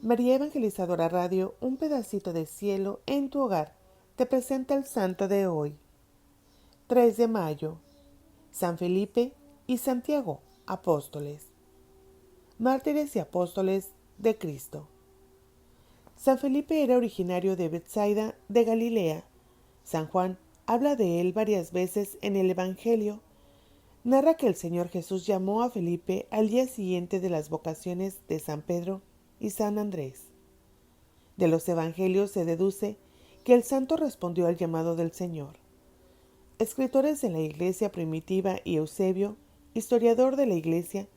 María Evangelizadora Radio, un pedacito de cielo en tu hogar, te presenta el santo de hoy, 3 de mayo, San Felipe y Santiago, apóstoles, mártires y apóstoles de Cristo. San Felipe era originario de Betsaida de Galilea. San Juan habla de él varias veces en el Evangelio. Narra que el Señor Jesús llamó a Felipe al día siguiente de las vocaciones de San Pedro y San Andrés. De los evangelios se deduce que el santo respondió al llamado del Señor. Escritores de la Iglesia primitiva y Eusebio, historiador de la Iglesia,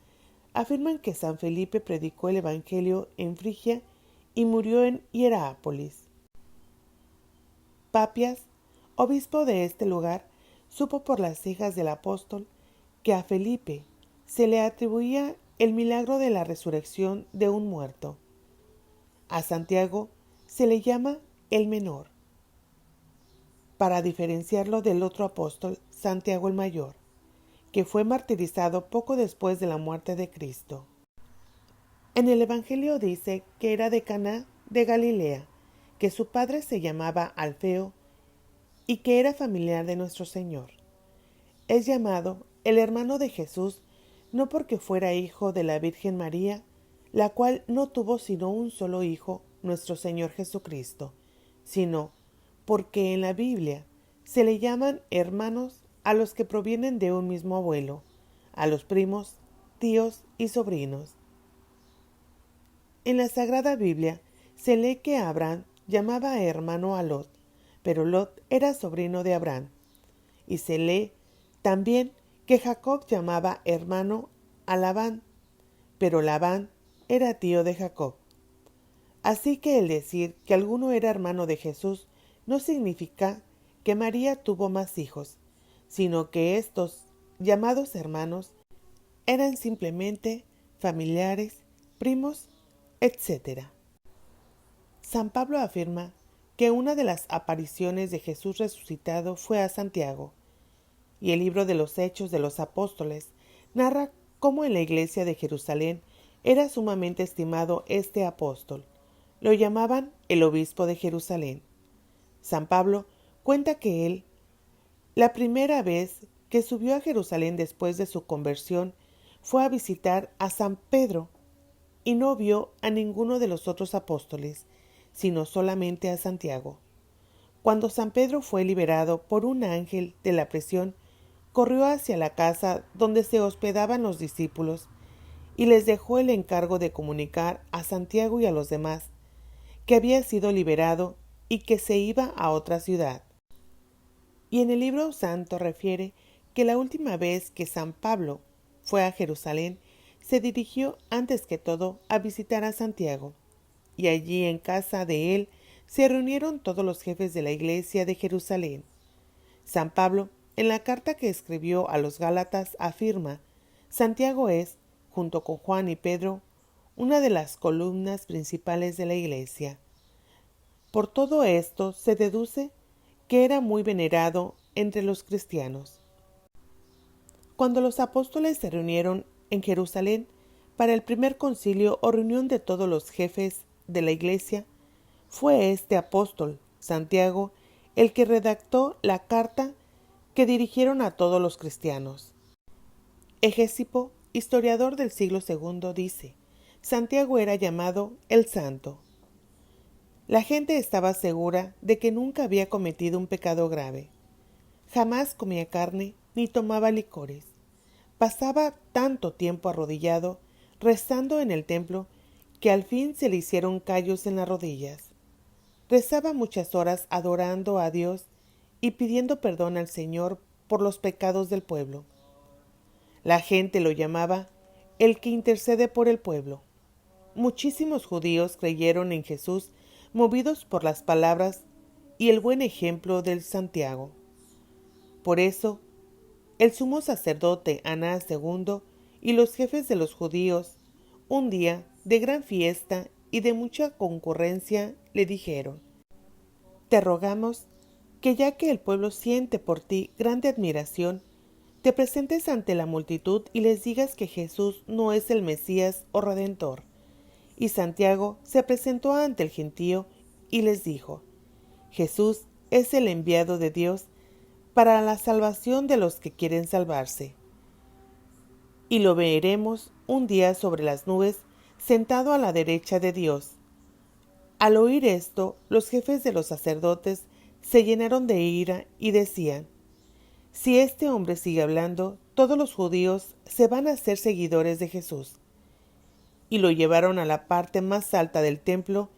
afirman que San Felipe predicó el evangelio en Frigia y murió en Hierápolis. Papias, obispo de este lugar, supo por las hijas del apóstol que a Felipe se le atribuía el milagro de la resurrección de un muerto. A Santiago se le llama el menor, para diferenciarlo del otro apóstol, Santiago el mayor, que fue martirizado poco después de la muerte de Cristo. En el Evangelio dice que era de Caná de Galilea, que su padre se llamaba Alfeo y que era familiar de nuestro Señor. Es llamado el hermano de Jesús no porque fuera hijo de la Virgen María, la cual no tuvo sino un solo hijo, nuestro Señor Jesucristo, sino porque en la Biblia se le llaman hermanos a los que provienen de un mismo abuelo, a los primos, tíos y sobrinos. En la Sagrada Biblia se lee que Abraham llamaba hermano a Lot, pero Lot era sobrino de Abraham. Y se lee también que Jacob llamaba hermano a Labán, pero Labán era tío de Jacob. Así que el decir que alguno era hermano de Jesús no significa que María tuvo más hijos, sino que estos, llamados hermanos, eran simplemente familiares, primos, etc. San Pablo afirma que una de las apariciones de Jesús resucitado fue a Santiago, y el libro de los Hechos de los Apóstoles narra cómo en la iglesia de Jerusalén era sumamente estimado este apóstol. Lo llamaban el obispo de Jerusalén. San Pablo cuenta que él, la primera vez que subió a Jerusalén después de su conversión, fue a visitar a San Pedro y no vio a ninguno de los otros apóstoles, sino solamente a Santiago. Cuando San Pedro fue liberado por un ángel de la prisión, corrió hacia la casa donde se hospedaban los discípulos y les dejó el encargo de comunicar a Santiago y a los demás que había sido liberado y que se iba a otra ciudad. Y en el libro santo refiere que la última vez que San Pablo fue a Jerusalén, se dirigió antes que todo a visitar a Santiago, y allí en casa de él se reunieron todos los jefes de la iglesia de Jerusalén. San Pablo, en la carta que escribió a los Gálatas, afirma: Santiago es, junto con Juan y Pedro, una de las columnas principales de la iglesia. Por todo esto se deduce que era muy venerado entre los cristianos. Cuando los apóstoles se reunieron en Jerusalén para el primer concilio o reunión de todos los jefes de la iglesia, fue este apóstol, Santiago, el que redactó la carta que dirigieron a todos los cristianos. Egesipo, historiador del siglo II, dice: Santiago era llamado el Santo. La gente estaba segura de que nunca había cometido un pecado grave. Jamás comía carne ni tomaba licores. Pasaba tanto tiempo arrodillado, rezando en el templo, que al fin se le hicieron callos en las rodillas. Rezaba muchas horas adorando a Dios y pidiendo perdón al Señor por los pecados del pueblo. La gente lo llamaba el que intercede por el pueblo. Muchísimos judíos creyeron en Jesús, movidos por las palabras y el buen ejemplo del Santiago. Por eso, el sumo sacerdote Anás II y los jefes de los judíos, un día de gran fiesta y de mucha concurrencia, le dijeron: Te rogamos que, ya que el pueblo siente por ti grande admiración, te presentes ante la multitud y les digas que Jesús no es el Mesías o Redentor, Y Santiago se presentó ante el gentío y les dijo: Jesús es el enviado de Dios para la salvación de los que quieren salvarse. Y lo veremos un día sobre las nubes, sentado a la derecha de Dios. Al oír esto, los jefes de los sacerdotes se llenaron de ira y decían: Si este hombre sigue hablando, todos los judíos se van a hacer seguidores de Jesús. Y lo llevaron a la parte más alta del templo,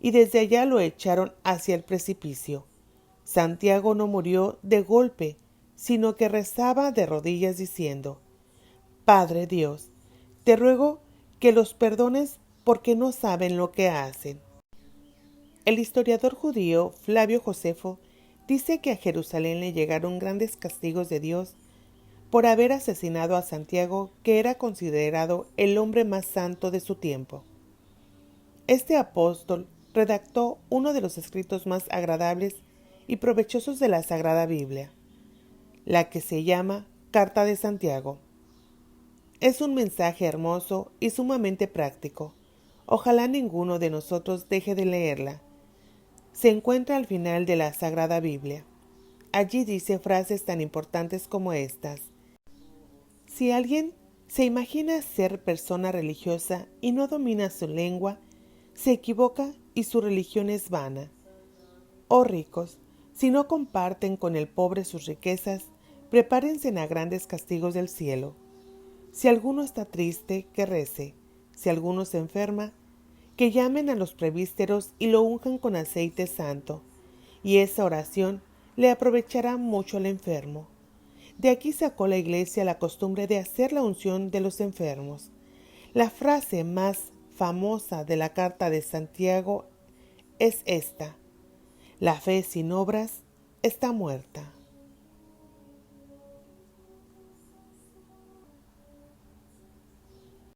y desde allá lo echaron hacia el precipicio. Santiago no murió de golpe, sino que rezaba de rodillas diciendo: Padre Dios, te ruego que los perdones porque no saben lo que hacen. El historiador judío Flavio Josefo dice que a Jerusalén le llegaron grandes castigos de Dios por haber asesinado a Santiago, que era considerado el hombre más santo de su tiempo. Este apóstol redactó uno de los escritos más agradables y provechosos de la Sagrada Biblia, la que se llama Carta de Santiago. Es un mensaje hermoso y sumamente práctico. Ojalá ninguno de nosotros deje de leerla. Se encuentra al final de la Sagrada Biblia. Allí dice frases tan importantes como estas: Si alguien se imagina ser persona religiosa y no domina su lengua, se equivoca y su religión es vana. Oh ricos, si no comparten con el pobre sus riquezas, prepárense a grandes castigos del cielo. Si alguno está triste, que rece. Si alguno se enferma, que llamen a los presbíteros y lo unjan con aceite santo, y esa oración le aprovechará mucho al enfermo. De aquí sacó la Iglesia la costumbre de hacer la unción de los enfermos. La frase más famosa de la Carta de Santiago es esta: La fe sin obras está muerta.